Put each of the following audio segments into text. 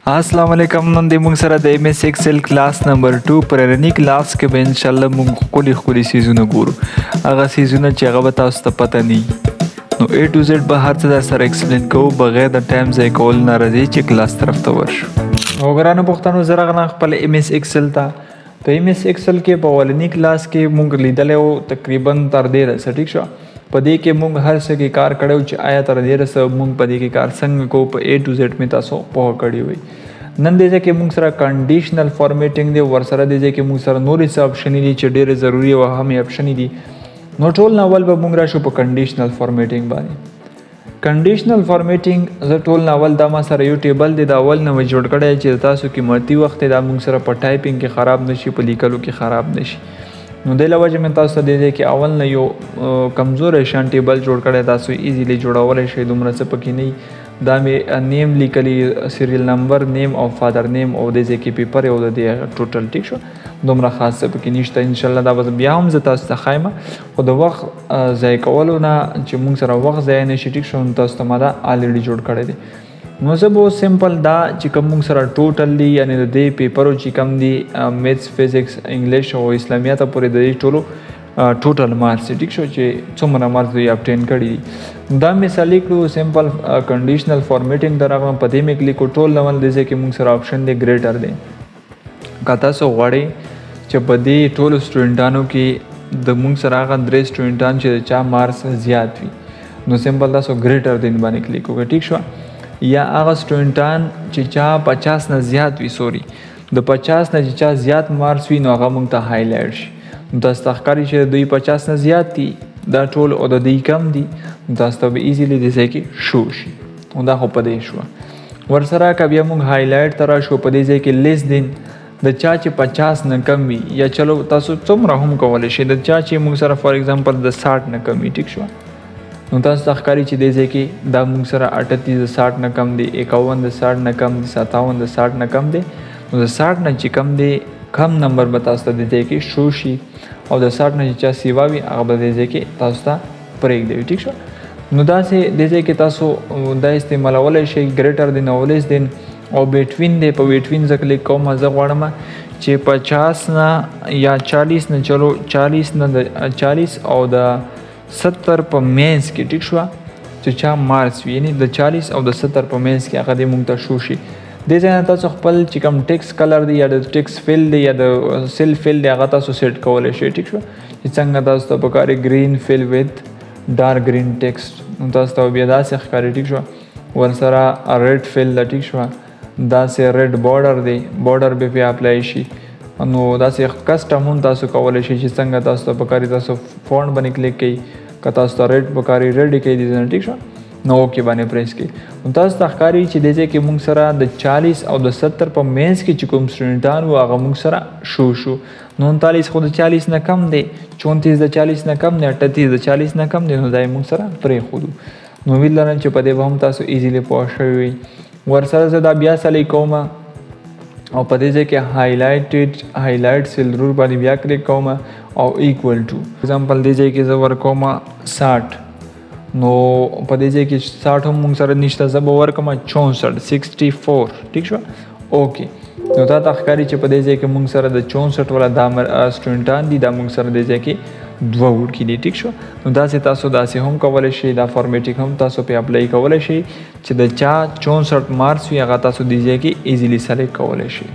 अस्सलाम वालेकुम नन दे मोंग सरा د एमएस एक्सेल क्लास नंबर 2 پررنی क्लास کې به ان شاء الله موږ خولي سیزونه ګورو هغه سیزونه چې هغه به تاسو ته پته نه نو A to Z به هر څه در سره ایکسپلین کوو بغیر د ټایم ځای کول نه راځي چې کلاس طرف ته ورشو وګرانو پښتنو زره غنا خپل ایم ایس ایکسل ته په ایم ایس ایکسل کې په ولنی کلاس کې موږ لیدل او تقریبا تر ډیره سټیک شو په دې کې موږ هر څه کې کار کړو چې آیا تر ډیره سره موږ په دې کې کار څنګه کو په A to Z می تاسو په کړی وي نن دې کې موږ سره کنډیشنل فارمیټینګ دی ور سره دې کې موږ سره نورې څه اپشن دي چې ډېر ضروری او اهم اپشن دي نو ټول ناول به موږ راشو په کنډیشنل فارمیټینګ باندې کنډیشنل فارمیټینګ زه ټول ناول دا ما سره یو ټیبل دی دا اول نه جوړ کړی چې تاسو قیمتي وخت دا موږ سره په ټایپینګ کې خراب نشي په لیکلو کې خراب نشي نو د لوجه من تاسو ته دې کې اول نه یو کمزور شان ټیبل جوړ کړی تاسو ایزیلی جوړولای شئ دومره څه پکې نه دا مې نیم لیکلی سیریل نمبر نیم او فادر نیم او د ځکه پیپر او د ټوټل ټیک شو دومره خاصه پکې نشته ان شاء الله دا به بیا هم زه تاسو ته خایمه خو د وخت ځای کولو نه چې موږ سره وخت ځای نه شي ټیک شو تاسو ته ما دا الریډي جوړ کړی دی نو زه به سمپل دا چې کوم موږ سره ټوټل دی یعنی د دې پیپرو چې کوم دی میتھس فزکس انګلیش او اسلامیات پورې د دې ټولو ټوټل مارکس ټیک شو چې څومره مارکس دوی ابټین کړي دا مثال کړو سمپل کنډیشنل فارمیټینګ دراغه په دې کې لیکو ټول لول د ځکه موږ سره آپشن دی ګریټر دی کاته سو غواړي چې په دې ټولو سټوډنټانو کې د موږ سره هغه درې سټوډنټان چې چا مارکس زیات وي نو سمپل تاسو ګریټر دی باندې کلیک وکړئ ټیک شو یا هغه سټوډنټان چې چا 50 نه زیات وي سوري د 50 نه چې چا زیات مارکس وي نو هغه موږ ته هایلایټ شي د استخکاری چې دوی 50 نه زیات دي دا ټول او د دې کم دي تاسو ته ایزیلی د ځای کې شو شي او دا خو په دې شو ورسره کبیا موږ هایلایټ تر شو په دې ځای کې لیس دین د چا چې 50 نه کم وي یا چلو تاسو څومره هم کولای شئ د چا چې موږ سره فار ایگزامپل د 60 نه کم وي ټیک شو نو تاسو تخکاری چې دې ځای کې دا موږ سره 38 د 60 نه کم دي 51 د 60 نه کم دي 57 د 60 نه کم دي نو د 60 نه چې کم دي کم نمبر به تاسو ته د دې کې شو شي او د 60 نه چې سیوا وي هغه به د دې کې تاسو ته پرېږ دی ټیک شو نو دا سه د دې کې تاسو دا استعمالولای شئ ګریټر دی نولز دین او بیټوین دی په بیټوین ځکه لیک کوم زه غواړم چې 50 نه یا 40 نه چلو 40 نه 40 او د 70 په مینس کې ټیک شو چې چا مارکس وي یعنی د 40 او د 70 په مینس کې هغه د مونږ ته شو شي د ځای تاسو خپل چې کوم ټیکس کلر دی یا د ټیکس فیل دی یا د سیل فیل دی هغه تاسو سیټ کولای شئ ټیک شو چې څنګه تاسو ته پکاري گرین فیل وذ ډارک گرین ټیکسټ نو تاسو ته بیا دا څه ښکاري ټیک شو ورسره ریډ فیل د ټیک شو دا سه ریډ بارډر دی بارډر به په اپلای شي نو دا سه کسټم تاسو کولای شئ چې څنګه تاسو ته پکاري تاسو فونټ باندې کلیک کړئ که تاسو ته ریډ پکاري ریډ کړئ دي ټیک شو نو کې باندې پریس کړئ نو تاسو تخکاری چې د دې کې موږ سره د 40 او د 70 په مینس کې چې کوم سټوډنټان و هغه موږ سره شو 39 خو د 40 نه کم دی 34 د 40 نه کم دی 38 د 40 نه کم دی نو دای موږ سره پرې خو نو ویل لرم چې په دې به هم تاسو ایزیلی پوه شئ ورسره زه دا بیا سلی کوم او په دې ځای کې هایلایټ سیل رول باندې بیا کلیک کوم او ایکوال ټو ایگزامپل دې ځای کې زه ورکوم 60 نو په دې ځای کې 60 هم موږ سره نشته زه به ورکوم 64 64 ټیک شو اوکې نو دا تخکاری چې په دې ځای کې موږ سره د 64 والا دا سټوډنټان دي دا موږ سره دې ځای کې دوه وړکي دي ټیک شو نو داسې تاسو داسې هم کولی شئ دا فارمیټینګ هم تاسو په اپلای کولی شئ چې د چا 64 مارکس وي هغه تاسو دې ځای کې ایزیلی سلیکټ کولی شئ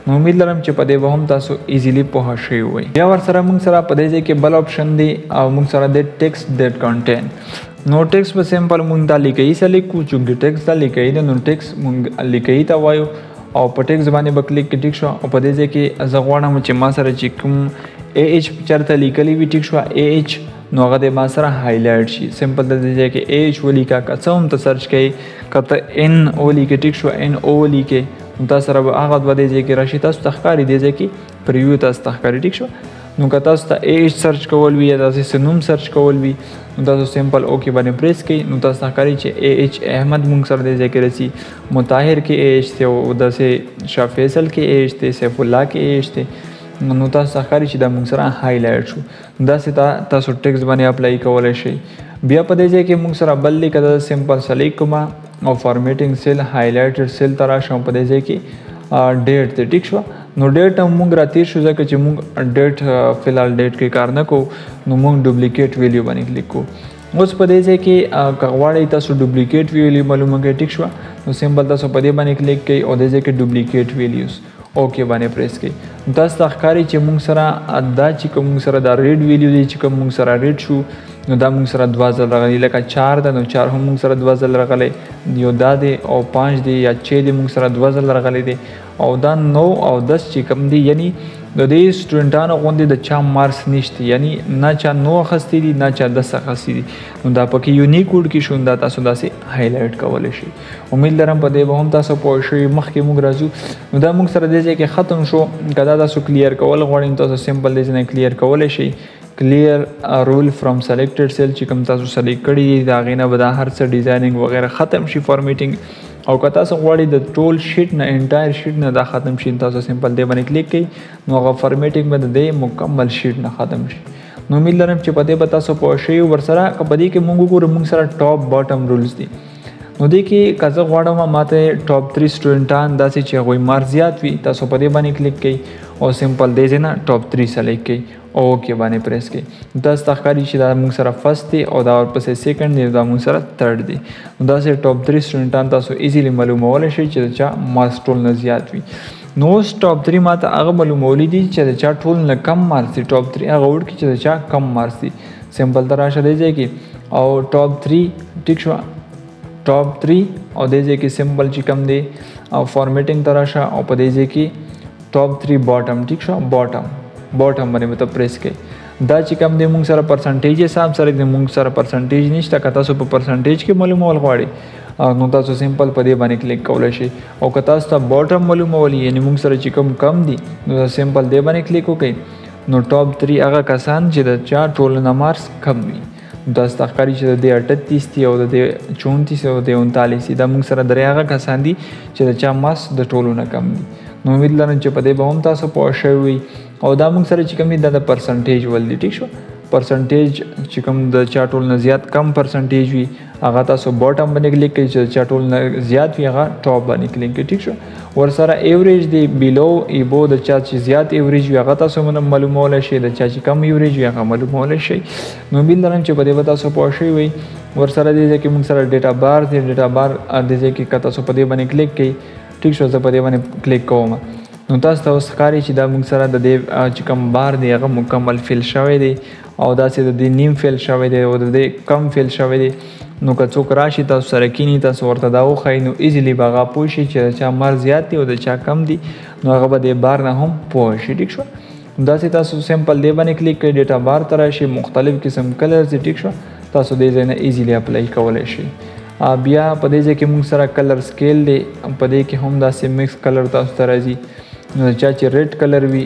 نو امید لرم چې په دې به هم تاسو ایزیلی پوه شئ وئ بیا ورسره موږ سره په دې ځای کې بل آپشن دی او موږ سره د ټیکسټ دیټ کنټین نو ټیکس په سمپل مونږ دا لیکي سلیکټ کو چې ټیکس دا لیکي نو ټیکس مونږ لیکي تا وایو او په ټیکس باندې به کلیک ټیک شو او په دې ځای کې زه غواړم چې ما سره چې کوم AH چرته لیکلی وي ټیک شو AH نو هغه د ما سره هایلایټ شي سمپل د دې ځای کې AH ولیکا که څه هم ته سرچ کړئ کته N ولیکې ټیک شو NO ولیکې نو تاسو سره هغه د دې ځای کې راشي تاسو تخکاری دې ځای کې پریویو تاسو تخکاری ټیک شو نو که تاسو ته AH سرچ کول وي یا تاسو سنوم سرچ کول وي نو تاسو سمپل اوکې باندې پریس کړئ نو تاسو ښکاري چې AH احمد موږ سره دې ځای کې رسي مطاهر کې AH ته او داسې شاه فیصل کې AH ته سیف الله کې AH ته نو تاسو ښکاري چې دا موږ سره هایلایټ شو داسې تاسو ټیکس باندې اپلای کولای شئ بیا په دې ځای کې موږ سره بل لیکه دا سمپل سلیکټ کوم او فارمیټینګ سیل هایلایټډ سیل ته راشم په دې ځای کې ډیټ دی ټیک شو. نو ډیټ هم موږ راتیر شو ځکه چې موږ ډیټ فلحال ډیټ کې کار نه کوو نو موږ ډوپلیکیټ ویلیو باندې کلیک کوو. اوس په دې ځای کې که غواړئ تاسو ډوپلیکیټ ویلیو معلومه کړئ ټیک شوه نو سمپل تاسو په دې باندې کلیک کوئ او دې ځای کې ډوپلیکیټ ویلیوز اوکې باندې پریس کړئ. تاسو ته ښکاري چې موږ سره دا چې کوم موږ سره دا ریډ ویلیو دی چې کوم موږ سره ریډ شو نو دا موږ سره 2 ځله راغلی لکه 4 ده نو 4 هم موږ سره 2 ځله راغلی یو دا دی او 5 دی یا 6 دی موږ سره 2 ځله راغلی دی او دا 9 او 10 چې کوم دی یعنی د دې سټوډنټانو غوندې د چا مارکس نشته یعنی نه چا 9 اخیستی دي نه چا 10 اخیستی دي نو دا پکې یونیک کوډ کې شوندا تاسو داسې هایلایټ کولی شي. امید لرم په دې به هم تاسو پوه شئ. مخکې موږ راځو نو دا موږ سره دې ځای کې ختم شو. که دا تاسو کلیر کول غواړئ تاسو سمپل دې ځای کلیر کولی شئ. کلیر رول فرام سلیکټډ سیل چې کوم تاسو سلیکټ کړي دي د هغې نه به دا هر څه ډیزاینینګ وغیره ختم شي فارمیټینګ او که تاسو غواړئ د ټول شیټ نه انټایر شیټ نه دا ختم شي تاسو سمپل دې باندې کلیک کړئ نو هغه فارمیټینګ به د دې مکمل شیټ نه ختم شي. نو امید لرم چې په دې به تاسو پوه شئ. ورسره که په دې کې موږ وګورو موږ سره ټاپ باټم رولز دي نو دې کې که زه غواړم ماته ټاپ 3 سټوډنټان داسې چې هغوی مارک زیات وي تاسو په دې باندې کلیک کړئ او سمپل دې ځای نه ټاپ 3 سلیکټ کړئ او اوکې باندې پریس کړئ. داسې ته ښکاري چې دا موږ سره فرست دی او دا ورپسې سیکنډ دی دا موږ سره تھرډ دی. نو داسې ټاپ 3 سټوډنټان تاسو ایزیلی معلومولی شئ چې د چا مارکس ټول نه زیات وي. نو اوس ټاپ 3 ماته هغه معلومولی دي چې د چا ټول نه کم مارکس دي. ټاپ 3 هغه وړ کې چې د چا کم مارکس دي. سمپل ته راشه دی ځای کې او ټاپ 3 ټیک شو ټاپ 3 او دې ځای کې سمپل چې کم دی او فارمیټینګ ته راشه او په دې ځای کې ټاپ 3 باټم ټیک شو باټم باندې مته پریس کړئ. دا چې کم دی موږ سره پرسنټیج حساب سره دی موږ سره پرسنټیج نشته. که تاسو په پرسنټیج کې معلومول غواړئ نو تاسو سمپل په دې باندې کلیک کولی شئ او که تاسو ته باټم معلومول یعنی موږ سره چې کم دی نو سمپل دې باندې کلیک وکړئ. نو ټاپ 3 هغه کسان چې د چا ټول نه مارکس کم وي دا ستاسو چې د 38 دی او د 34 او د 39 دا موږ سره درې هغه کسان دي چې د چا مارکس د ټولو نه کم دي. نو امید لرم چې په دې به هم تاسو پوه شوي او دا موږ سره چې کوم دي دا د پرسنټیج ول دي ټیک شو. پرسنټیج چې کوم د چا ټول نه زیات کم پرسنټیج وي هغه تاسو باټم باندې کلیک کړئ چې چا ټول نه زیات وي هغه ټاپ باندې کلیک کړئ ټیک شو. ورسره ایوریج دی بیلو ایبو د چا چې زیات ایوریج وي هغه تاسو معلومولی شئ د چا چې کم ایوریج وي هغه معلومولی شئ. نو امید لرم چې په دې به تاسو پوه شوي وئ. ورسره دې ځای کې موږ سره ډیټا بار دی ډیټا بار دې ځای کې که تاسو په دې باندې کلیک کړئ ټیک شو زه په دې باندې کلیک کوم نو تاسو ته اوس ښکاري چې دا موږ سره د دې چې کوم بار دی هغه مکمل فیل شوی دی او داسې د دې نیم فیل شوی دی او د دې کم فیل شوی دی. نو که څوک راشي تاسو سره کینی تاسو ورته دا وښایي نو ایزیلی به هغه پوه شي چې د چا مارک زیات دی او د چا کم دی نو هغه به دې بار نه هم پوه شي ټیک شو. داسې تاسو سمپل دې باندې کلیک کړئ ډیټا بار ته راشي مختلف قسم کلرز دی ټیک شو تاسو دې ځای نه ایزیلی اپلای کولی شئ. بیا په دې ځای کې موږ سره کلر سکیل دی په دې کې هم داسې مکس کلر تاسو ته راځي. نو چا چې ریډ کلر وي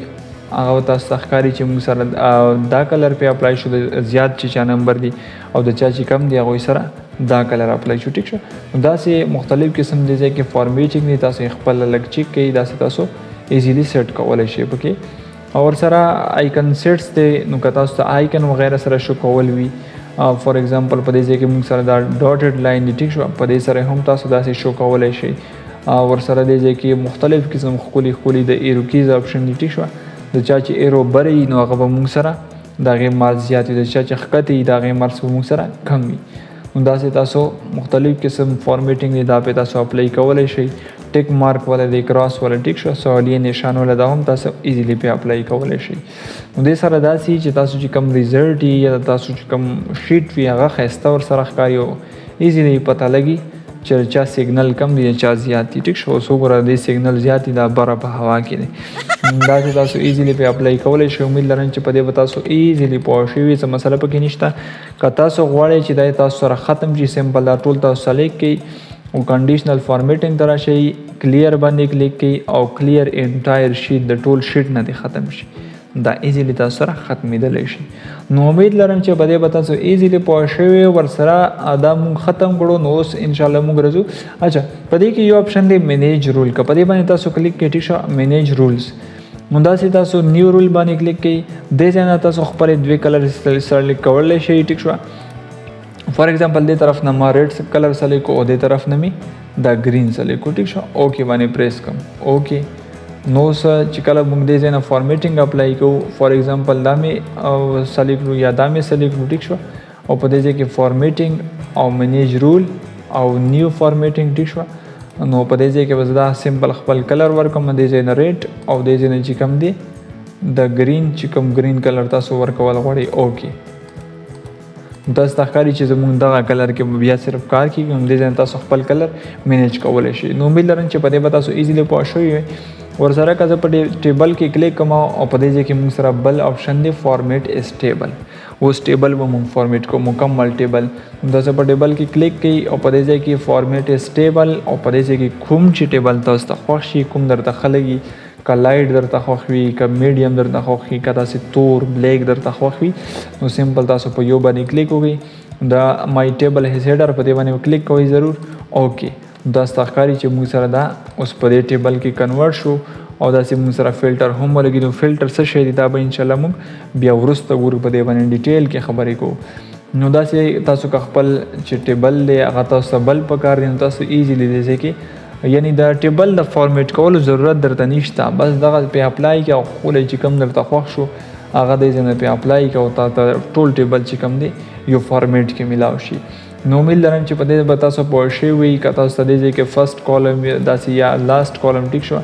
هغه تاسو ته ښکاري چې موږ سره دا کلر پې اپلای شو د زیات چې چا نمبر دی او د چا چې کم دی هغوی سره دا کلر اپلای شو ټیک شو. داسې مختلف قسم دی ځای کې فارمیټینګ دی تاسو خپل لږ چیک کوئ داسې تاسو ایزیلی سیټ کولی شئ پکې. او ورسره آیکن سیټس دی نو که تاسو ته آیکن وغیره سره شو کول وي فار ایگزامپل په دې ځای کې موږ سره دا ډاټډ لاین دی ټیک شو په دې سره هم تاسو داسې شو کولی شئ. ورسره دې ځای کې مختلف قسم ښکلي د ایرو کیز آپشن دی ټیک شوه. د چا چې ایرو بره وي نو هغه به موږ سره د هغې مارکس زیات وي د چا چې ښکته وي د هغې مارکس به موږ سره کم وي. نو داسې تاسو مختلف قسم فارمیټینګ دی دا پې تاسو اپلای کولی شئ. ټیک مارک والا دی کراس والا ټیک شو سوالیه نشان والا دا هم تاسو ایزیلی پې اپلای کولی شئ. نو دې سره داسې چې تاسو چې کم ریزلټ وي یا تاسو چې کم شیټ وي هغه ښایسته ورسره ښکاري او ایزیلی پته لګي چې چا سیګنل کم دی چا زیات دی ټیک شو. اوس وګوره دې سیګنل زیات دی دا بره په هوا کې دی داسې تاسو ایزیلی پې اپلای کولی شئ. امید لرم چې په دې به تاسو ایزیلی پوه شوي څه مسله پکې نشته. که تاسو غواړئ چې دا تاسو سره ختم شي سمپل دا ټول تاسو سلیکټ کړئ او کنډیشنل فارمیټینګ ته راشئ کلیر باندې کلیک کړئ او کلیر انټایر شیټ د ټول شیټ نه دې ختم شي دا ایزیلی تاسو سره ختمېدلی شي. نو امید لرم چې په دې به تاسو ایزیلی پوه شوي ورسره دا موږ ختم کړو. نو اوس انشاءالله موږ راځو اچھا په دې کې یو آپشن دی مینیج رول که په دې باندې تاسو کلیک کړئ ټیک شو مینیج رولز نو داسې تاسو نیو رول باندې کلیک کړئ دې ځای نه تاسو خپلې 2 کلر سلیکټ کولی شئ ټیک شو. فار ایگزامپل دې طرف نه ما ریډ کلر سلیکټ کو او دې طرف نه می دا گرین سلیکټ کو. ټیک شو. اوکې باندې پریس کوم. اوکې نو چې کله موږ دې ځای نه فارمیټینګ اپلای کوو فار ایگزامپل دا مې سلیکټ کړو یا دا مې سلیکټ کړو. ټیک شو. او په دې ځای کې فارمیټینګ او منیج رول او نیو فارمیټینګ. ټیک شو. نو په دې ځای کې بس دا سمپل خپل کلر ورکوم دې ځای نه ریډ او دې ځای نه چې کوم دی د گرین چې کوم گرین کلر تاسو ورکول غواړئ. اوکې تاسو ته ښکاري چې زموږ دغه کلر کې بیا صرف کار کېږي نو دې ځای تاسو خپل کلر مینیج کولی شئ. نو امید لرم چې په دې به تاسو ایزیلی پوه شوي وئ. ورسره که زه په ټیبل کې کلیک کوم او په دې ځای کې موږ سره بل آپشن دی فارمیټ از ټیبل. اوس ټیبل به موږ فارمیټ کوو مکمل ټیبل. تاسو په ټیبل کې کلیک کوئ او په دې ځای کې فارمیټ از ټیبل او په دې ځای کې کوم چې ټیبل تاسو ته خوښ شي کوم درته ښه لګي که لایټ درته خوښ وي که میډیم درته خوښ وي که داسې تور بلیک درته خوښ وي نو سمپل تاسو په یو باندې کلیک وکړئ. دا مای ټیبل هیز هیډر په دې باندې کلیک کوئ ضرور. اوکې دا ستا ښکاري چې موږ سره دا اوس په دې ټیبل کې کنورټ شو او داسې موږ سره فلټر هم ولګي. نو فلټر څه شی دی دا به انشاءالله موږ بیا وروسته ګورو په دې باندې ډیټیل کې خبرې کوو. نو داسې تاسو که خپل چې ټیبل دی هغه تاسو ته بل پکار دی نو تاسو ایزیلی دی ځای کې یعنی د ټیبل د فارمیټ کولو ضرورت درته نشته. بس دغه پې اپلای کړه او خپله چې کوم درته خوښ شو هغه دی ځای نه پې اپلای کړه او تا ته ټول ټیبل چې کوم دی یو فارمیټ کې میلاو شي. نو امید لرم چې په دې به تاسو پوه شوي وئ. که تاسو ته دې ځای کې فرسټ کالم داسې یا لاست کالم ټیک شو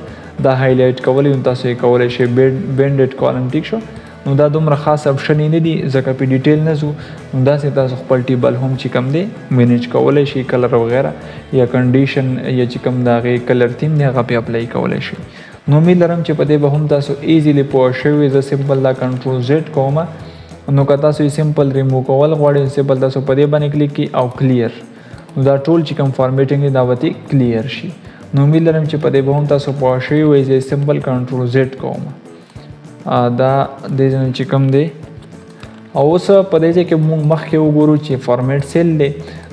دا هایلایټ کولی نو تاسو یې کولی شئ. بینډډ کالم ټیک شو. نو دا دومره خاص اپشن نه دي ځکه په ډیټیل نه ځو. نو داسې تاسو خپل ټیبل هم چې کوم دی مینیج کولی شئ کلر وغیره یا کنډیشن یا چې کوم د هغې کلر تیم دی هغه پې اپلای کولی شئ. نو امید لرم چې په دې به هم تاسو ایزیلی پوه شوي. زه سمپل دا کنټرول زیډ کوم نو که تاسو یې سمپل ریموو کول غواړئ سمپل تاسو په دې باندې کلیک کړئ او کلیر نو دا ټول چې کوم فارمیټینګ دی دا به کلیر شي. نو امید لرم چې په دې به هم تاسو پوه شوي وئ. زه سمپل کنټرول زیډ کوم دا دې ځای چې کوم دی او اوس په دې ځای کې موږ مخکې وګورو چې فارمیټ سیل دی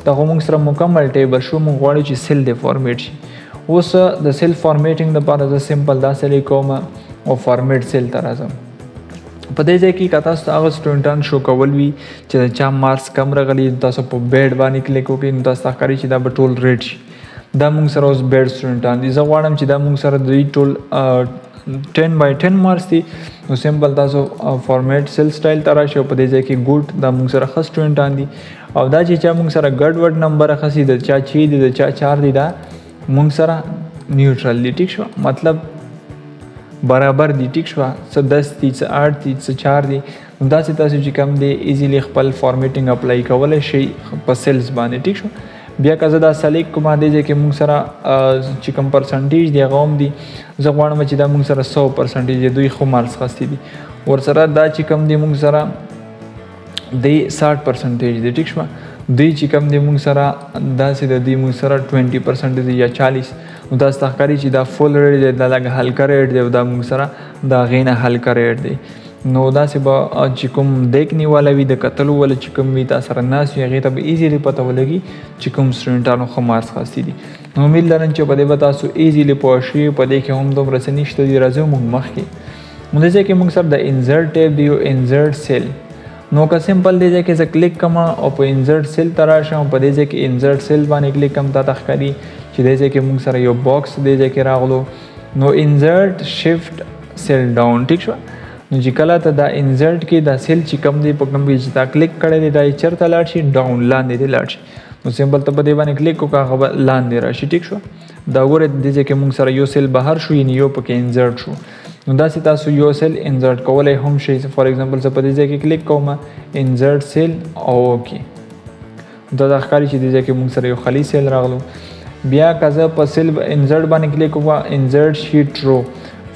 دغه موږ سره مکمل ټیبل شو. موږ غواړو چې سیل دی فارمیټ شي. اوس د سیل فارمیټینګ دپاره زه سمپل دا سلیکټ کوم او فارمیټ سیل ته راځم. په دې ځای کې که تاسو ته هغه سټوډنټان شو کول وي چې د چا مارکس کم راغلي تاسو په بیډ باندې کلیک وکړئ نو تاسو ته ښکاري چې دا به ټول ریډ شي. دا موږ سره اوس بیډ سټوډنټان دي. زه غواړم چې دا موږ سره دوی ټول 10/10 مارکس دي. نو سمپل تاسو فارمیټ سیل سټایل ته راشئ او په دې ځای کې ګوډ دا موږ سره ښه سټوډنټان دي او دا چې چا موږ سره ګډ وډ نمبر اخیستي د چا 6 دي د چا 4 دي دا موږ سره نیوټرل دي. ټیک شو. مطلب برابر دي. ټیک شو. څه 10 دي څه 8 دي څه 4 دي نو داسې تاسو چې کوم دی ایزیلی خپل فارمیټینګ اپلای کولی شئ په سیلز باندې. ټیک شو. بیا که زه دا سلیکټ کوم دې ځای کې موږ سره چې کوم پرسنټیج دی هغه هم دي. زه غواړم چې دا موږ سره 100% دی دوی خو مارکس اخیستي دي. ورسره دا چې کوم دی موږ سره دی 60% دی. ټیک شوه. دوی چې کوم دی موږ سره داسې د دوی موږ سره 20% دی یا 40 نو تاسو ته ښکاري چې دا فول ریډ دی دا لږ هلکه ریډ دی او دا موږ سره د هغې نه هلکه ریډ دی. نو داسې به چې کوم دیکنې والا وي د کتلو والا چې کوم وي تا سره ناست وي هغې ته به ایزیلی پته ولګي چې کوم سټوډنټانو ښه مارکس اخیستي دي. نو امید لرم چې په دې به تاسو ایزیلی پوه شوي. په دې کې هم دومره څه نشته دي. راځو موږ مخکې نو دې ځای کې موږ سره د انزرټ ټیب دی او انزرټ سیل. نو که سمپل دې ځای کې زه کلیک کوم او په انزرټ سیل ته راشم په دې ځای کې انزرټ سیل باندې کلیک کوم تا ته ښکاري چې دې ځای کې موږ سره یو باکس دې ځای کې راغلو. نو انزرټ شفټ سیل ډاون. ټیک شوه. نو چې کله ته دا انزرټ کې دا سیل چې کوم دی په کوم چې تا کلیک کړی دی دا یې چېرته لاړ شي ډاون لاندې دی لاړ شي. نو سمپل ته په دې باندې کلیک وکړه هغه به لاندې راشي. ټیک شوه. دا ګوره دې ځای کې موږ سره یو سیل بهر شو یعنې یو پکې انزرټ شو. نو داسې تاسو یو سیل انزرټ کولی هم شئ. فار ایگزامپل زه په دې ځای کې کلیک کوم انزرټ سیل او اوکې دا ښکاري چې دې ځای کې موږ سره یو خالي سیل راغلو. بیا که زه په سیل انزرټ باندې کلیک وکړم انزرټ شیټ رو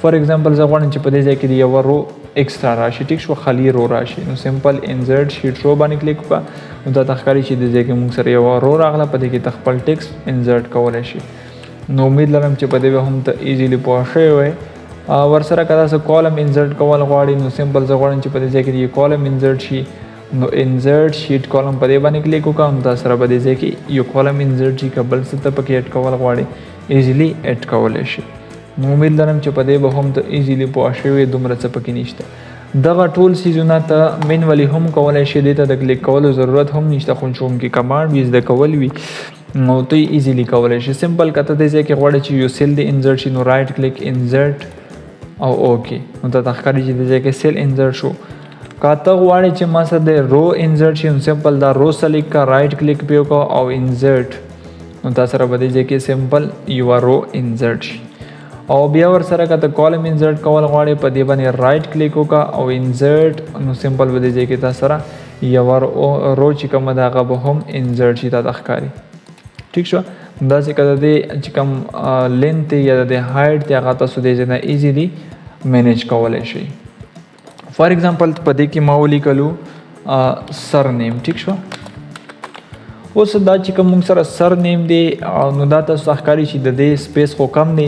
فار ایگزامپل زه غواړم چې په دې ځای کې د یوه رو ایکسترا راشي. ټیک شو. خالي رو راشي. نو سمپل انزرټ شیټ رو باندې کلیک وکړه نو دا ته ښکاري چې دې ځای کې موږ سره یوه رو راغله په دې کې ته خپل ټیکسټ انزرټ کولی شي. نو امید لرم چې په دې به هم ته ایزیلی پوه شوی وئ. ورسره که تاسو کالم انزرټ کول غواړئ نو سمپل زه غواړم چې په دې ځای کې یو کالم انزرټ شي. نو انزرټ شیټ کالم په دې باندې کلیک وکړه نو تاسو سره په دې ځای کې یو کالم انزرټ شي. که بل څه ته پکې اډ کول غواړئ ایزیلی اډ کولی شي. نو امید لرم چې په دې به هم ته ایزیلی پوه شوی دومره څه پکې نشته. دغه ټول سیزونه ته مینولی هم کولای شي، دې ته د کلیک کولو ضرورت هم نشته، خو چونکې کمانډ وي زده کول وي نو ته یې ایزیلی کولی شي. سمپل که ته دې ځای کې غواړې چې یو سیل دې انزرټ شي نو رایټ کلیک انزرټ او اوکې، نو ته ښکاري چې دې ځای کې سیل انزرټ شو. که ته غواړې چې ما سره د رو انزرټ شي نو سمپل دا رو سلیکټ کا، رایټ کلیک پې وکړه او انزرټ، نو تا سره به دې ځای کې سمپل یوه رو انزرټ شي. او بیا ورسره که ته کالم انزرټ کول غواړې په دې باندې رایټ کلیک وکړه او انزرټ، نو سمپل به دې ځای کې تا سره یوه رو چې کومه ده هغه به هم انزرټ شي تا ته ښکاري. ټیک شو. داسې که د دې چې کوم لینت یا د دې هایټ دی هغه تاسو دې ځای نه ایزیلی مینیج کولی شئ. فار ایگزامپل په دې کې ما ولیکلو سر نیم. ټیک شو. اوس دا چې کوم موږ سره سر نیم دی نو دا تاسو ښکاري چې د دې سپیس خو کم دی،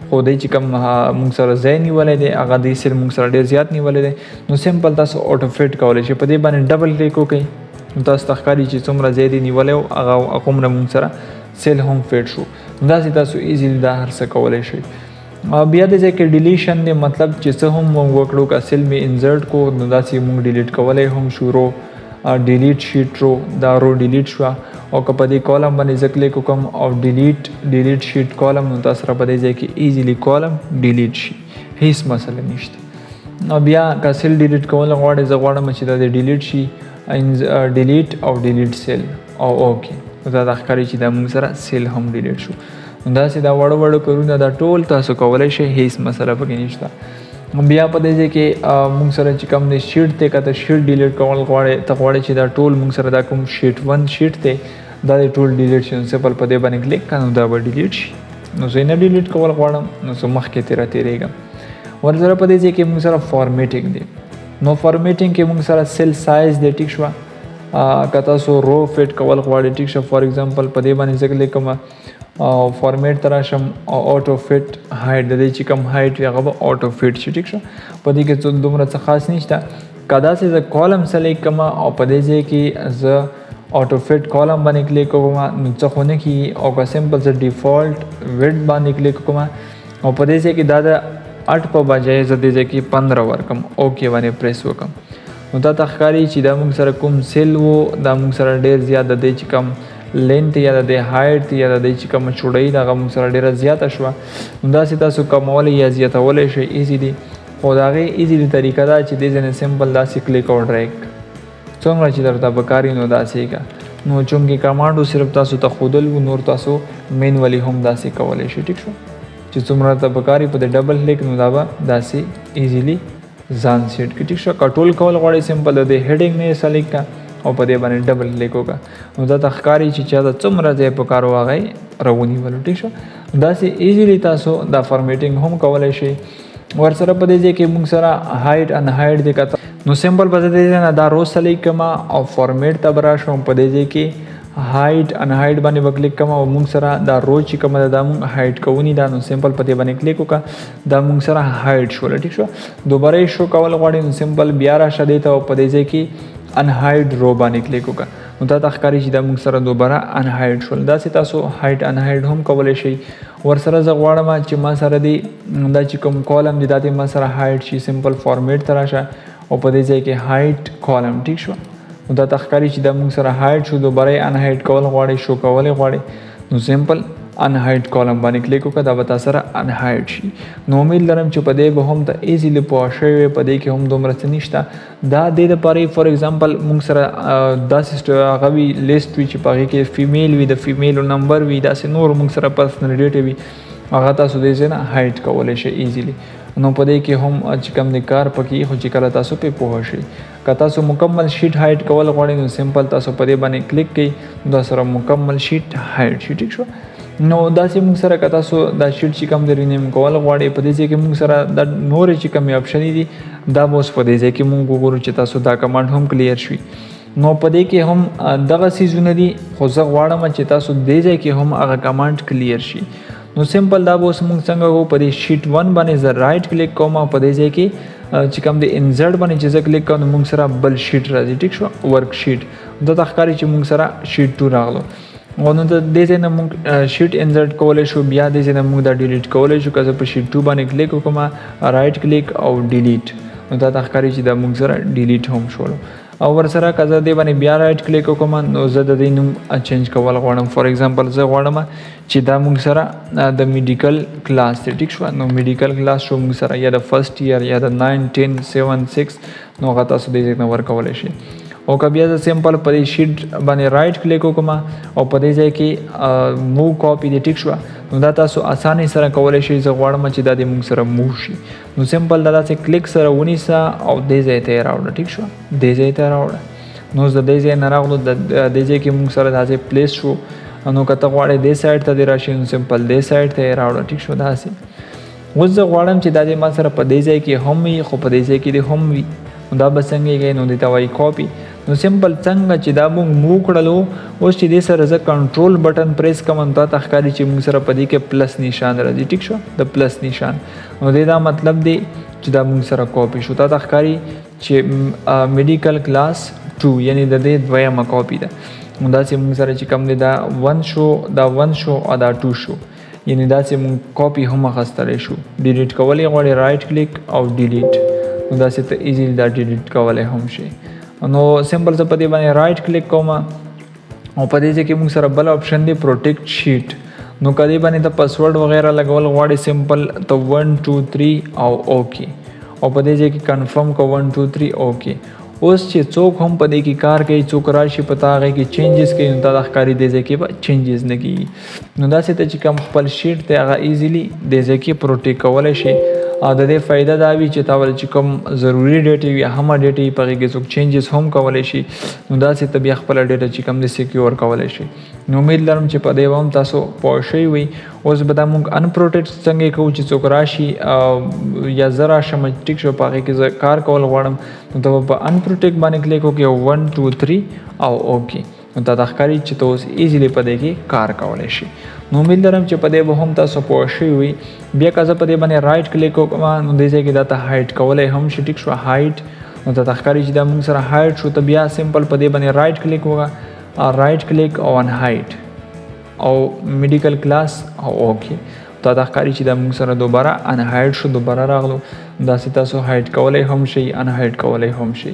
خو دی چې کوم موږ سره ځای نیولی دی هغه دی سیل موږ سره ډېر زیات نیولی دی، نو سمپل تاسو اټو فټ کولی شئ. په دې باندې ډبل کلیک وکړئ نو تاسو ته ښکاري چې څومره ځای دی نیولی و هغه هغومره موږ سره سیل هم فټ شو. داسې تاسو ایزیلی دا هر څه کولی شئ. بیا د ځای کې ډیلیشن دی، مطلب چې څه هم موږ وکړو که سیل مې انزرټ کو نو داسې موږ ډیلیټ کولی هم شو. رو ډیلیټ شیټ رو، دا رو ډیلیټ شوه. او که په دې کالم باندې زه کلیک وکړم او ډیلیټ شیټ کالم نو تاسو سره په دې ځای کې ایزیلی کالم ډیلیټ شي، هیڅ مسله نشته. بیا که سیل ډیلیټ کول غواړئ زه غواړم چې دا د ډیلیټ شي، ډیلیټ او ډیلیټ سیل او اوکې، دا د ښکاري چې دا موږ سره سیل هم ډیلیټ شو. داسې دا وړو کارونه دا ټول تاسو کولی شئ، هیڅ مسله پکې نشته. بیا په دې ځای کې موږ سره چې کوم دی شیټ دی، که ته شیټ ډیلیټ کول غواړې ته غواړې چې دا ټول موږ سره دا کوم شیټ 1 شیټ دی دا د ټول ډیلیټ شي، نو سمپل په دې باندې کلیک کړه نو دا به ډیلیټ شي. نو زه نه ډیلیټ کول غواړم نو زه مخکې تېرېږم. ورسره په دې ځای کې موږ سره فارمیټینګ دی. نو فارمیټینګ کې موږ سره سیل سایز دی. ټیک شوه. که تاسو رو فټ کول غواړئ ټیک شو، فار ایگزامپل په دې باندې زه کلیک کوم او فارمیټ ته راشم او اټو فټ هایټ د دې چې کوم هایټ وي هغه به اټو فټ شي. ټیک شو. په دې کې دومره څه خاص نشته. که داسې زه کالم سلیکټ کوم او په دې ځای کې زه اټو فټ کالم باندې کلیک کوم نو څه خو نه کېږي. او که سمپل زه ډیفالټ ویډ باندې کلیک کوم او په دې ځای کې دا د 8 په بجای زه دې ځای کې 15 ورکم، اوکې باندې پریس وکړم، نو تا ته ښکاري چې دا موږ سره کوم سیل و دا موږ سره ډېر زیات د دې چې کوم لینت یا د دې هایټ یا د دې چې کومه چوړۍ ده هغه موږ سره ډېره زیاته شوه. نو داسې تاسو کمولی یا زیاتولی شئ ایزیلی، خو د هغې ایزیلی طریقه دا چې دې ځای نه سمپل داسې کلیک او ډریګ څومره چې درته پکار وي نو داسې یې کړه. نو چونکې کمانډ صرف تاسو ته ښودل وو، نور تاسو مینولی هم داسې کولی شئ. ټیک شو. چې څومره درته پکار وي په دې ډبل کلیک نو دا به داسې ایزیلی ځان سیټ کړي. ټیک شو. کنټرول کول غواړئ سمپل د دې هیډینګ نه یې سلیکټ کړه او په دې باندې ډبل کلیک وکړه نو دا ته ښکاري چې چا ته څومره ځای پکار و هغه یې راونیولو. ټیک شو. داسې ایزیلی تاسو دا فارمیټینګ هم کولی شئ. ورسره په دې ځای کې موږ سره هایټ ان هایټ دی کته نو سمپل به زه دې نه دا رو سلیکټ کړم او فارمیټ ته به راشم. په دې ځای کې هایټ ان هایټ باندې به کلیک کوم او موږ سره دا رو چې کومه ده دا موږ هایټ کوونی دا نو سمپل په دې باندې کلیک وکړه دا موږ سره هایټ شوله. ټیک شو. دوباره یې شو کول غواړئ نو سمپل بیا راشه دې ته او په دې ځای کې ان هایټ رو باندې کلیک وکړه نو تا ته ښکاري چې دا موږ سره دوباره ان هایټ شول. داسې تاسو هایټ ان هایټ هم کولی شئ. ورسره زه غواړم چې ما سره دی دا چې کوم کالم دی دا دې ما سره هایټ شي. سمپل فارمیټ ته راشه او په دې ځای کې هایټ کالم. ټیک شو. نو دا ته ښکاري چې دا موږ سره هایټ شو. دوباره یې ان هایټ کول غواړئ شو کولی غواړئ نو سمپل ان هایټ کالم باندې کلیک وکړه دا به تا سره ان هایټ شي. نو امید لرم چې په دې به هم ته ایزیلی پوه شوی وې. په دې کې هم دومره څه نشته. دا دې دپاره فار ایگزامپل موږ سره داسې هغه وي لیست وي چې په هغې کې فیمیل وي، د فیمیلو نمبر وي، داسې نور موږ سره پرسنل ډیټا وي هغه تاسو دې ځای نه هایټ کولی شئ ایزیلی. نو په دې کې هم چې کوم دی کار پکې خو چې کله تاسو پې پوه شئ. که تاسو مکمل شیټ هایټ کول غواړئ نو سمپل تاسو په دې باندې کلیک کړئ دا سره مکمل شیټ هایټ شي. ټیک شو. نو داسې موږ سره که تاسو دا شیټ چې کوم دی رینیم کول غواړئ په دې ځای کې موږ سره دا نورې چې کومې اپشنې دي دا به اوس په دې ځای کې موږ وګورو چې تاسو دا کمانډ هم کلیر شوي. نو په دې کې هم دغه څیزونه دي خو زه غواړم چې تاسو دې ځای کې هم هغه کمانډ کلیر شي. نو سمپل دا به اوس موږ څنګه کوو په دې شیټ 1 باندې زه رایټ کلیک کوم او په دې ځای کې چې کوم د انزرټ باندې چې زه کلیک کوم نو موږ سره بل شیټ راځي. ټیک شو. ورک شیټ دا ته ښکاري چې موږ سره شیټ 2 راغلو او نو د دې ځای نه موږ شیټ انزرټ کولی شو. بیا دې ځای نه موږ دا ډیلیټ کولی شو. که زه په شیټ 2 باندې کلیک وکړم رایټ کلیک او ډیلیټ نو دا ښکاري چې دا موږ سره ډیلیټ هم شول. او ورسره که زه دې باندې بیا رایټ کلیک وکړم نو زه د دې نوم چینج کول غواړم. فار ایگزامپل زه غواړم چې دا موږ سره د میډیکل کلاس دی. ټیک شو. نو میډیکل کلاس شو موږ سره یا د فرست ایئر یا د 9 10 7 6 نو هغه تاسو دې ځای نه ورکولی شئ. او که بیا زه سمپل په دې شیټ باندې رایټ کلیک وکړم او په دې ځای کې موو کاپي دی. ټیک شو. نو دا تاسو اسانۍ سره کولی شئ. زه غواړم چې دا دې موږ سره موو شي نو سمپل دا داسې کلیک سره ونیسه او دې ځای ته یې راوړه. ټیک شو. دې ځای ته راوړه. نو د دې ځای نه راغلو د دې ځای کې موږ سره داسې پلیس شو. نو که ته غواړې دې سایډ ته دې راشي نو سمپل دې سایډ ته یې راوړه. ټیک شو. داسې اوس زه غواړم چې دا دې ما سره په دې ځای کې هم وي خو په دې ځای کې دې هم وي. نو دا به څنګه یې نو دې ته وایي کاپي. نو سمپل څنګه چې دا موږ موو کړلو اوس چې دې سره زه کنټرول بټن پریس کوم نو تا ته ښکاري چې موږ سره په دې کې پلس نشان راځي. ټیک شو. د پلس نشان نو دې دا مطلب دی چې دا موږ سره کاپي شو. تا ته ښکاري چې میډیکل کلاس 2 یعنی د دې دویمه کاپي ده. نو داسې موږ سره چې کوم دی دا 1 شو دا 1 شو او دا 2 شو یعنی داسې موږ کاپي هم اخیستلی شو. ډیلیټ کولی غواړې رایټ کلیک او ډیلیټ نو داسې ته ایزیلی دا ډیلیټ کولی هم شي. نو سمپل زه په دې باندې رایټ کلیک کوم او په دې ځای کې موږ سره بل آپشن دی پروټیکټ شیټ. نو که دې باندې ته پاسورډ وغیره لګول غواړې سمپل ته 1 2 3 او اوکې او په دې ځای کې کنفرم کو 1 2 3 اوکې. اوس چې څوک هم په دې کې کار کوي څوک راشي په تا هغې کې چینجز کوي نو تا دا ښکاري دې ځای کې به چینجز نه کېږي. نو داسې ته چې کوم خپل شیټ دی هغه ایزیلی دې ځای کې پروټیکټ کولی شي. او د دې فایده دا وي چې تا ول چې کوم ضروري ډیټا وي هغه ډیټا یې په هغې کې څوک چینجز هم کولی شي نو داسې ته بیا خپله ډیټا چې کوم دی سیکیور کولی شي. نو امید لرم چې په دې به هم تاسو پوه شوي وئ. اوس به دا موږ انپروټیکټ څنګه کوو چې څوک راشي یا زه راشم ټیک شو په هغې کې زه کار کول غواړم نو ته به په انپروټیکټ باندې کلیک وکړې او 1 2 3 او اوکې نو تا ته ښکاري چې ته اوس ایزیلی په دې کې کار کولی شي. نو امید لرم چې په دې به هم تاسو پوه شوي وئ. بیا که زه په دې باندې رایټ کلیک وکړم نو دې ځای کې دا ته هایټ کولی هم شي. ټیک شو. هایټ نو ته ښکاري چې دا موږ سره هایټ شو. ته بیا سمپل په دې باندې رایټ کلیک وکړه رایټ کلیک او ان هایټ او میډیکل کلاس او اوکې تا ته ښکاري چې دا موږ سره دوباره ان هایټ شو دوباره راغلو. داسې تاسو هایټ کولی هم شئ ان هایټ کولی هم شئ.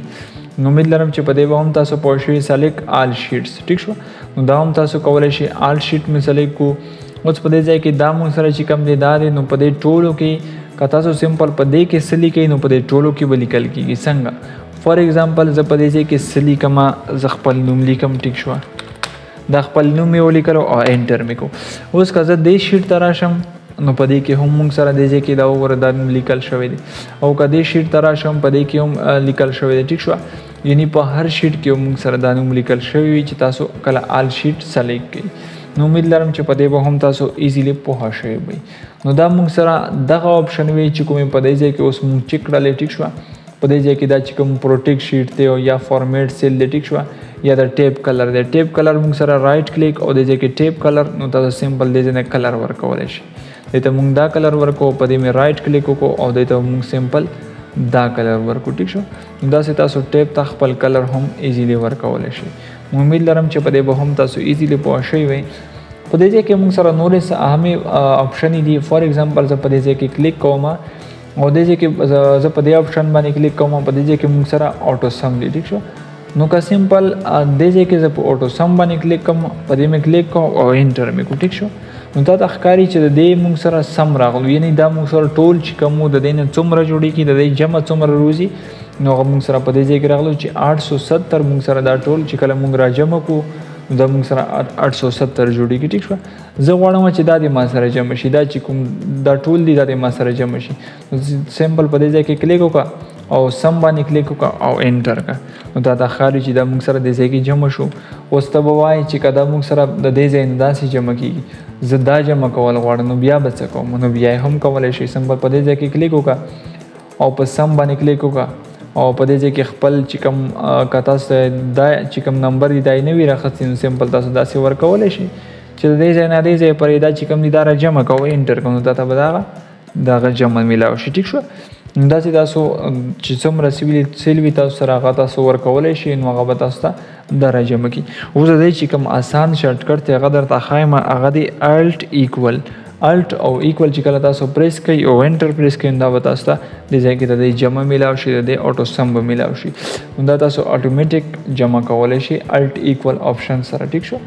نو امید لرم چې په دې به هم تاسو پوه شوي. سلیکټ آل شیټس. ټیک شو. نو دا هم تاسو کولی شئ. آل شیټ مې سلیکټ کړو. اوس په دې ځای کې دا موږ سره چې کوم دی دا دی نو په دې ټولو کې که تاسو سمپل په دې کې څه لیکئ نو په دې ټولو کې به لیکل کېږي. څنګه فار ایگزامپل زه په دې ځای کې څه لیکم زه خپل نوم لیکم. ټیک شوه. دا خپل نوم مې ولیکلو او انټر مې کړو. اوس که زه دې شیټ ته راشم نو په دې کې هم موږ سره دې ځای کې دا وګوره دا نوم لیکل شوی دی او که دې شیټ ته راشم په دې کې هم لیکل شوی دی. ټیک شوه. یعنی په هر شیټ کې موږ سره دا نوم لیکل شوی وي چې تاسو کله آل شیټ سلیکټ کړئ. نو امید لرم چې په دې به هم تاسو ایزیلی پوه شوي وئ. نو دا موږ سره دغه آپشن وي چې کومې په دې ځای کې اوس موږ چیک کړلی. ټیک شوه. په دې ځای کې دا چې کوم پروټیکټ شیټ دی یا فارمیټ سیل دی. ټیک شوه. یا د ټیپ کلر دی. ټیپ کلر موږ سره رایټ کلیک او دې ځای کې ټیپ کلر نو تاسو سمپل دې ځای نه کلر ورکولی شئ. دې ته موږ دا کلر ورکوو په دې مې رایټ کلیک وکړو او دې ته موږ سمپل دا کلر ورکو. ټیک شو. داسې تاسو ټیپ ته خپل کلر هم ایزیلی ورکولی شئ. امید لرم چې په دې به هم تاسو ایزیلی پوه شوي وئ. په دې ځای کې موږ سره نورې څه اهمې آپشنې دي. فار ایگزامپل زه په دې ځای کې کلیک کوم او دې ځای کې زه په دې آپشن باندې کلیک کوم په دې ځای کې موږ سره آټو سم دی. ټیک شو. نو که سمپل دې ځای کې زه په آټو سم باندې کلیک کوم په دې مې کلیک کوم او انټر مې کړو. ټیک شو. نو تا ته ښکاري چې د دې موږ سره سم راغلو یعنی دا موږ سره ټول چې کوم د دې نه څومره جوړېږي د دې جمع څومره روزي نو هغه موږ سره په دې ځای کې راغلو چې 870 موږ سره دا ټول چې کله موږ را جمع کړو نو دا موږ سره 870 جوړېږي. ټیک شوه. زه غواړم چې دا دې ما سره جمع شي. دا چې کوم دا ټول دي دا دې ما سره جمع شي. نو سمپل په دې ځای کې کلیک وکړه او سم باندې کلیک وکړه او انټر کړه نو دا ته ښکاري چې دا موږ سره دې ځای کې جمع شو. اوس ته به وایې چې که دا موږ سره د دې ځای نه داسې جمع کېږي زه دا جمع کول غواړم نو بیا به څه کوم نو بیا یې هم کولی شئ. سمپل په دې ځای کې کلیک وکړه او په سم باندې کلیک وکړه او په دې ځای کې خپل چې کوم که تاسو دا چې کوم نمبر دی دا یې نه وي راخیستی نو سمپل تاسو داسې ورکولی شئ چې د دې ځای نه دې ځای پورې دا چې کوم دی دا را جمع کوئ انټر کوئ نو تا ته به دغه جمع میلاو شي. ټیک شوه. داسې تاسو چې څومره سیل وي تاسو سره هغه تاسو ورکولی شئ نو هغه به تاسو ته دا را جمع کړي. اوس د دې چې کوم آسان شارټکټ دی هغه درته ښایم هغه دی الټ ایکول الټ او ایکوال چې کله تاسو پریس کوئ او انټر پریس کوئ دا به تاسو ته د ځای کې د جمع میلاو شي د اټو سم به میلاو شي دا تاسو اتوماتیک جمع کولی شي الټ ایکوال آپشن سره ټیک شو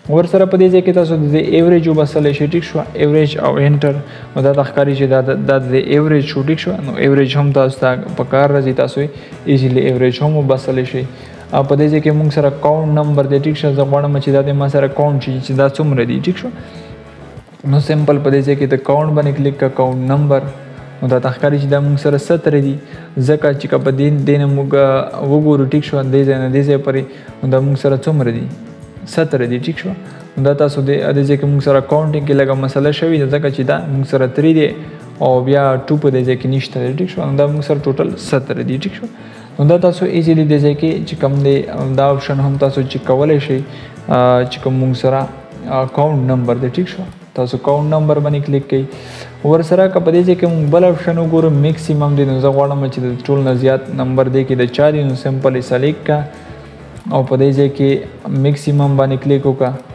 ورسره په دې ځای کې تاسو د ایوریج وباسلی شئ ټیک شو ایوریج او انټر نو دا ښکاري چې دا د ایوریج شو ټیک شو نو ایوریج هم تاسو ته په کار راځي تاسو ایزیلی ایوریج هم وباسلی شئ په دې ځای کې موږ سره کاونټ نمبر دی ټیک شو زه غواړم چې دا د ما سره کاونټ شي چې دا څومره دی ټیک شو نو سمپل په دې ځای کې د کاونټ باندې کلیک کا کاونټ نمبر نو دا ښکاري چې دا موږ سره 17 دي ځکه چې که په دې نه موږ وګورو ټیک شو دې ځای نه دې ځای پورې نو دا موږ سره څومره دي 17 دي ټیک شو دا تاسو د دې ځای کې موږ سره کاونټینګ کې لږه مسله شوې ده ځکه چې دا موږ سره 3 دي او بیا 2 په دې ځای کې نشته ټیک شو دا موږ سره ټوټل 17 دي ټیک شو نو دا تاسو ایزیلی دې ځای کې چې کوم دی دا آپشن هم تاسو چې کولی شئ چې کوم موږ سره کاونټ نمبر دی ټیک شو تاسو کاونټ نمبر باندې کلیک کړئ ورسره که په دې ځای کې موږ بل آپشن وګورو میکسیمم دی نو زه غواړم چې د ټول نه زیات نمبر دی کې د 4 دی نو سمپل سلیکټ کا او په دې ځای کې میکسیمم باندې کلیک وکړه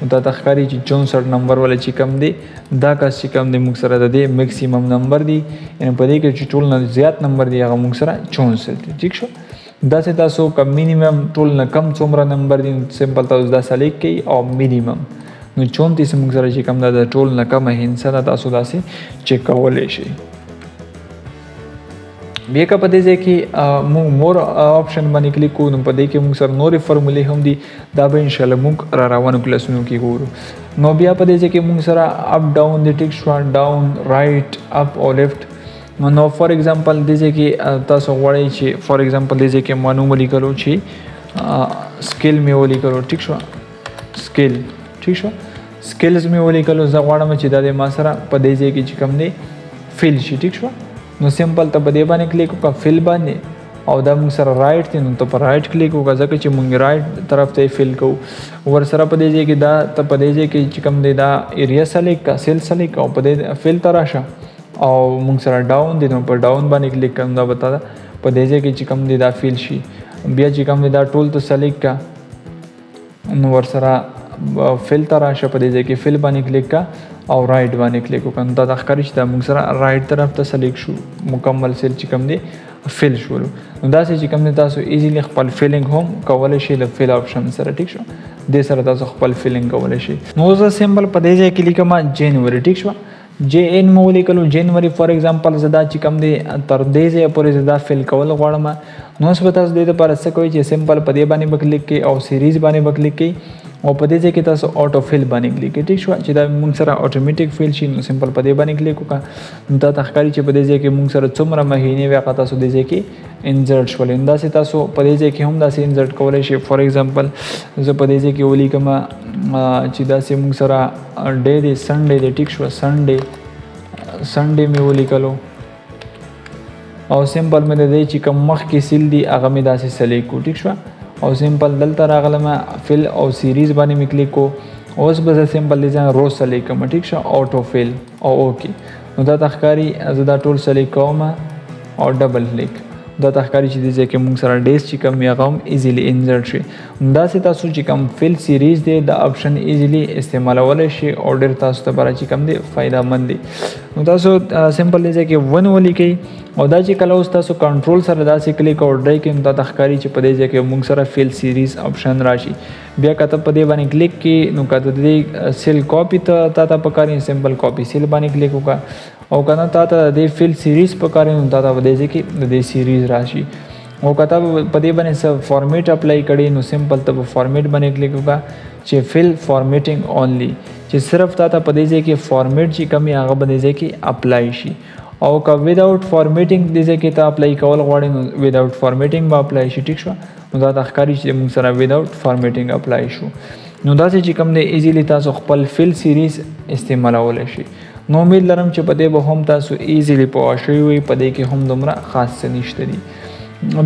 نو دا ښکاري چې 64 نمبر والا چې کم دی دا کس چې کم دی موږ سره د دې میکسیمم نمبر دی یعنی په دې کې چې ټول نه زیات نمبر دی هغه موږ سره 64 دی ټیک شو داسې تاسو که مینیمم ټول نه کم څومره نمبر دی سمپل تاسو دا سلیکټ کړئ او مینیمم نو 34 موږ سره چې کم دا د ټول نه کمه هندسه ده تاسو داسې چیک کولی شئ بیا که په دې ځای کې موږ مور آپشن باندې کلیک کوو نو په دې کې موږ سره نورې فارمولې هم دي دا به انشاءالله موږ را روانو کلاسونو کې ګورو نو بیا په دې ځای کې موږ سره اپ ډاون دی ټیک شو ډاون رایټ اپ او لیفټ نو فار ایگزامپل دې ځای کې تاسو غواړئ چې فار ایگزامپل دې ځای کې ما نوم ولیکلو چې سکیل مې ولیکلو ټیک شو سکیل ټیک شو سکیلز مې ولیکلو زه غواړم چې دا د ما سره په دې ځای کې چې کوم دی فیل شي ټیک شو نو سمپل ته په دې باندې کلیک وکړه فیل باندې او دا موږ سره رایټ دی نو ته په رایټ کلیک وکړه ځکه چې موږ رایټ طرف ته فیل کوو ورسره په دې ځای کې دا ته په دې ځای کې چې کوم دی دا ایریا سلیکټ کا سیل سلیکټ او په دې فیل ته راشه او موږ سره ډاون دی نو په ډاون باندې کلیک کوم دا بتا په دې ځای کې چې کوم دی دا فیل شي بیا چې کوم دی دا ټول ته سلیکټ کا نو ورسره فیل ته راشه په دې ځای کې فیل باندې کلیک کا او رایټ باندې کلیک وکړه دا د ښکاري چې دا موږ سره رایټ طرف ته سلیکټ شو مکمل سیل چې کوم دی فیل شولو نو داسې چې کوم دی تاسو ایزیلی خپل فیلینګ هم کولی شئ د فیل آپشن سره ټیک شو دې سره تاسو خپل فیلینګ کولی شئ نو زه سمپل په دې ځای کې لیکم جنوري ټیک شو JN مو ولیکلو جنوري فار ایگزامپل زه دا چې کوم دی تر دې ځایه پورې زه دا فیل کول غواړم نو اوس به تاسو دې دپاره څه کوئ چې سمپل په دې باندې به کلیک کړئ او سیریز باندې به کلیک کړئ او په دې ځای کې تاسو آټو فیل باندې کلیک کړئ ټیک شو چې دا موږ سره اتوماتیک فیل شي نو سمپل په دې باندې کلیک وکړه نو دا ته ښکاري چې په دې ځای کې موږ سره څومره مهینې وي هغه تاسو دې ځای کې انزرټ شولې نو داسې تاسو په دې ځای کې هم داسې انزرټ کولی شئ فار ایگزامپل زه په دې ځای کې ولیکم چې داسې موږ سره ډے دی سنډے دی ټیک شو سنډے مې ولیکلو او سمپل مې د دې چې کوم مخکې سیل دی هغه مې داسې سلیکټ کړو ټیک شو او سمپل دلته راغلم فیل او سیریز باندې مې کلیک کو اوس به زه سمپل ډیزاین رو سلیکټ کوم ټیک شو آټو فیل او اوکې نو دا ته ښکاري زه دا ټول سلیکټ کوم او ډبل کلیک دا ته ښکاري چې دې ځای کې موږ سره ډیز چې کوم هغه هم ایزیلی انزرټ شي همداسې تاسو چې کوم فیل سیریز دی دا آپشن ایزیلی استعمالولی شي او ډېر تاسو ته لپاره چې کوم دی فایده مند دی نو تاسو سمپل دې ځای کې ون ولیکئ او دا چې کله اوس تاسو کنټرول سره داسې کلیک او ډرای کړئ نو دا ته ښکاري چې په دې ځای کې موږ سره فیل سیریز آپشن راشي بیا که ته په دې باندې کلیک کړي نو که ته د دې سیل کاپي ته تا ته پکار سمپل کاپي سیل باندې کلیک وکړه او که نه تا ته د فیل سیریز پکار نو تا ته په دې ځای کې د دې سیریز راشي او که ته په دې باندې څه فارمیټ اپلای کړي نو سمپل ته په فارمیټ باندې کلیک وکړه چې فیل فارمیټینګ اونلی چې صرف تا ته په دې ځای کې فارمیټ چې کوم هغه په دې ځای کې اپلای شي او که وداوت فارمیټینګ دې ځای کې ته اپلای کول غواړې نو وداوت فارمیټینګ به اپلای شي ټیک شو نو دا ته ښکاري چې موږ سره وداوت فارمیټینګ اپلای شو نو داسې چې کوم دی ایزیلی تاسو خپل فیل سیریز استعمالولی شي نو امید لرم چې په دې به هم تاسو ایزیلی پوه شوي وئ په دې کې هم دومره خاص څه نشته دي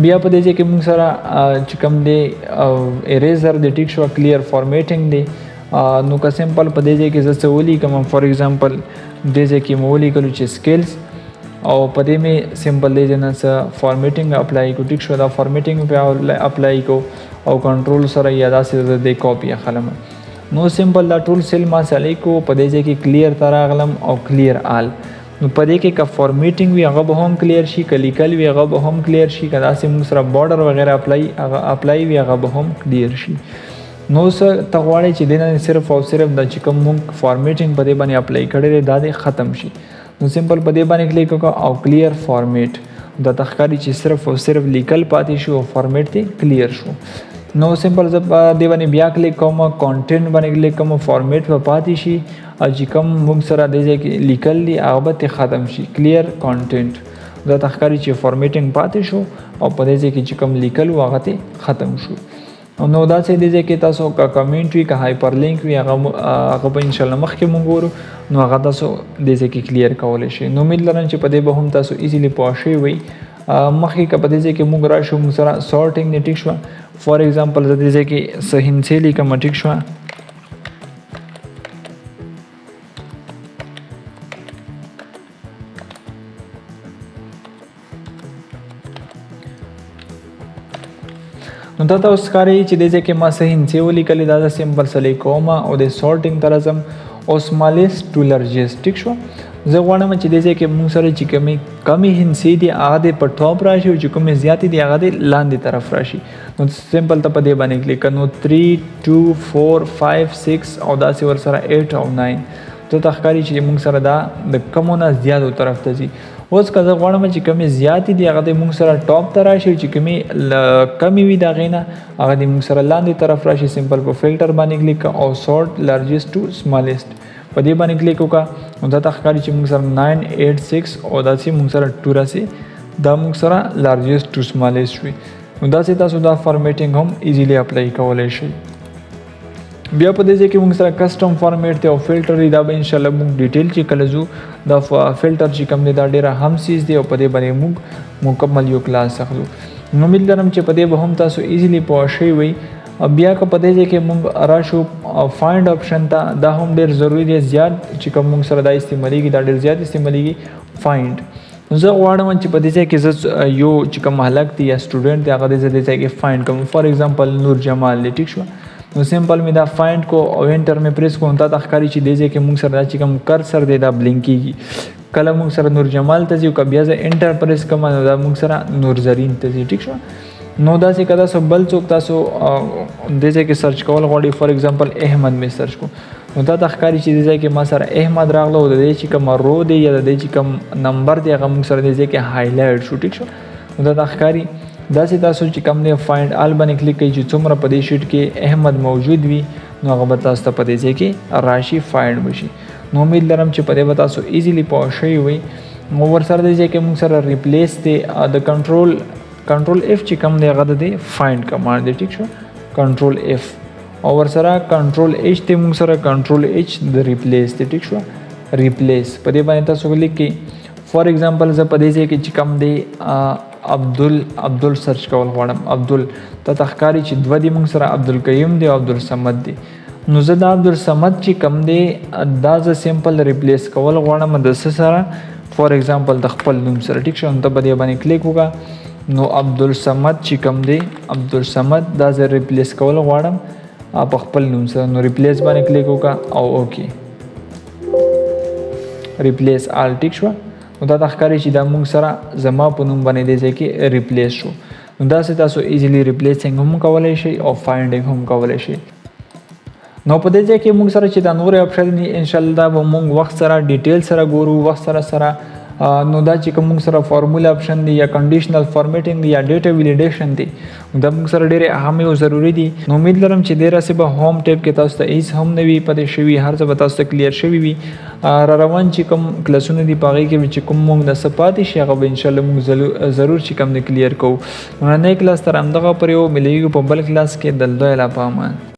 بیا په دې ځای کې موږ سره چې کوم دی اریزر دی ټیک شو کلیر فارمیټینګ دی نو که سمپل په دې ځای کې زه څه ولیکم فار ایگزامپل دې ځای کې مې ولیکلو چې سکیلز او په دې مې سمپل دې ځای نه څه فارمیټینګ اپلای کړو ټیک شو دا فارمیټینګ پې اپلای کو او کنټرول سره یا داسې د دې کاپي اخلم نو سمپل دا ټول سیل ما سلی کو په دې ځای کې کلیر ته راغلم او کلیر آل. نو په دې کې که فارمیټینګ وي هغه به هم کلیر شي، که لیکل وي هغه به هم کلیر شي، که داسې موږ سره بارډر وغیره اپلای وي هغه به هم کلیر شي. نو څه ته غواړئ چې دې نه صرف او صرف د چې کوم موږ فارمیټینګ په دې باندې اپلای کړی دی دا دې ختم شي. نو سمپل په دې باندې کلیک وکړه او کلیر فارمیټ دا تخکاری چې صرف او صرف لیکل پاتې شو او فارمیټ ته کلیر شو. نو سمپل زه په دې باندې بیا کلیک کوم، کانټینټ باندې کلیک کوم، فارمیټ به پاتې شي او چې کوم موږ سره د دې کې لیکل دي هغه به ختم شي. کلیر کانټینټ دا تخکاری چې فارمیټینګ پاتې شو او په دې کې چې کوم لیکل هغه ته ختم شو. نو دا څه دې کې تاسو کا کمنټ وی کا هایپر لینک وی هغه به ان شاء الله مخکې مونږ ګورو نو هغه تاسو دې کې کلیر کولای شئ. نو امید لرم چې په دې به هم تاسو ایزیلی پوه شئ وي. مخکې که په دې کې مونږ راشو مونږ سره سارټینګ نه ټیک شو. فار ایگزامپل زه دې کې صحیح لیکم ټیک شو. نو دا تاسو ښکاري چې د دې کې ما صحیح ولیکل دا سمپل سلی کوم او د سارټینګ تر ازم او سمالست ټو لارجست ټیک شو. زه غواړم چې د دې کې موږ سره چې کمی هندسي دي هغه په ټاپ راشي او چې کومې زیاتې دي هغه د لاندې طرف راشي. نو سمپل ته په دې باندې کلیک کړه. نو 3 2 4 5 6 او داسې ور سره 8 او 9 ته تخکاری چې موږ سره دا د کمونه زیاتو طرف ته ځي. اوس که زه غواړم چې کمی زیاتې دي هغه د موږ سره ټاپ ته راشي، چې کمی وي د هغې نه هغه د موږ سره لاندې طرف راشي. سمپل په فلټر باندې کلیک کړه او سارټ لارجست ټو سمالست په دې باندې کلیک وکړه. نو دا تخکاری چې موږ سره 9 8 6 او داسې موږ سره 2 راسي دا موږ سره لارجست ټو سمالست شوي. نو داسې تاسو دا فارمیټینګ هم ایزیلی اپلای کولی شئ. بیا په دې کې موږ سره کسٹم فارمیټ ته او فلټر دی دا به ان شاء الله موږ ډیټیل چې کله زو دا فلټر چې کوم دی دا ډیره هم سیز دی او په دې باندې موږ مکمل یو کلاس اخلو. نو امید لرم چې په دې به هم تاسو ایزیلی پوه شئ وي. بیا که په دې کې موږ راشو فایند اپشن ته دا هم ډیر ضروری دی زیات چې کوم موږ سره دا استعمالېږي دا ډیر زیات استعمالېږي فایند. زه غواړم چې په دې کې زه یو چې کوم هلک دی یا سټوډنټ دی هغه دې ځای کې فایند کوم. فار ایگزامپل نور جمال دی ټیک شو. نو سمپل می دا فایند کو او انټر می پریس کوم ته تخکاری چې دې ځای کې موږ سره چې کوم کرسر دی دا بلینک کیږي. کله موږ سره نور جمال ته ځو که بیا زه انټر پریس کوم نو دا موږ سره نور زرین ته ځي ټیک شو. نو داسې که تاسو بل څوک تاسو دې ځای کې سرچ کول غواړئ فار ایگزامپل احمد می سرچ کو نو دا تخکاری چې دې ځای کې ما سره احمد راغله او د دې چې کوم رو دی یا د دې چې کوم نمبر دی هغه موږ سره دې ځای کې هایلایټ شو ټیک شو. نو دا تخکاری داسې تاسو چې کوم دی فایند آل باندې کلیک کوئ چې څومره په دې شیټ کې احمد موجود وي نو هغه به تاسو ته په دې ځای کې راشي فایند بشي. نو امید لرم چې په دې به تاسو ایزیلی پوه شئ وئ. نو ورسره دې ځای کې موږ سره ریپلیس دی د کنټرول اف چې کوم دی هغه د فایند کمانډ دی ټیک شو. کنټرول اف او ورسره کنټرول ایچ دی موږ سره کنټرول ایچ د ریپلیس دی ټیک شو. ریپلیس په دې باندې تاسو کلیک کړئ. فار ایگزامپل زه په دې ځای کې چې کوم دی عبدل سرچ کول غواړم. عبدل ته تخکاری چې دوه دی موږ سره عبدالقیوم دی او عبدالصمد دی. نو زه د عبدالصمد چې کوم دی دا زه سمپل ریپلیس کول غواړم د څه سره فار ایگزامپل د خپل نوم سره ټیک شو. نو ته په دې باندې کلیک وکړه. نو عبدالصمد چې کوم دی عبدالصمد دا زه ریپلیس کول غواړم په خپل نوم سره. نو ریپلیس باندې کلیک وکړه او اوکې ریپلیس آل ټیک شو. نو دا تخکاری چې دا موږ سره زما په نوم باندې دې ځای کې ریپلیس شو. نو داسې تاسو ایزیلی ریپلیسینګ هم کولی شئ او فایندینګ هم کولی شئ. نو په دې ځای کې موږ سره چې دا نور اپشن دي ان شاء الله دا به موږ وخت سره ډیټیل سره ګورو وخت سره نو دا چې کوم موږ سره فارمولا اپشن دی یا کنډیشنل فارمیټینګ دی یا ډیټا ویلیډیشن دی دا موږ سره ډېر اهم او ضروری دي. نو امید لرم چې ډېر څه به هوم ټیب کې تاسو ته هیڅ هم نه وي پاتې شوي هر څه به تاسو ته کلیر شوي وي. را روان چې کوم کلاسونه دي په هغې کې چې کوم موږ د څه پاتې شي هغه به انشاءالله موږ ضرور چې کوم دی کلیر کوو. نو نننی کلاس تر همدغه پورې و ملیږو په بل کلاس کې د الله اله په امان.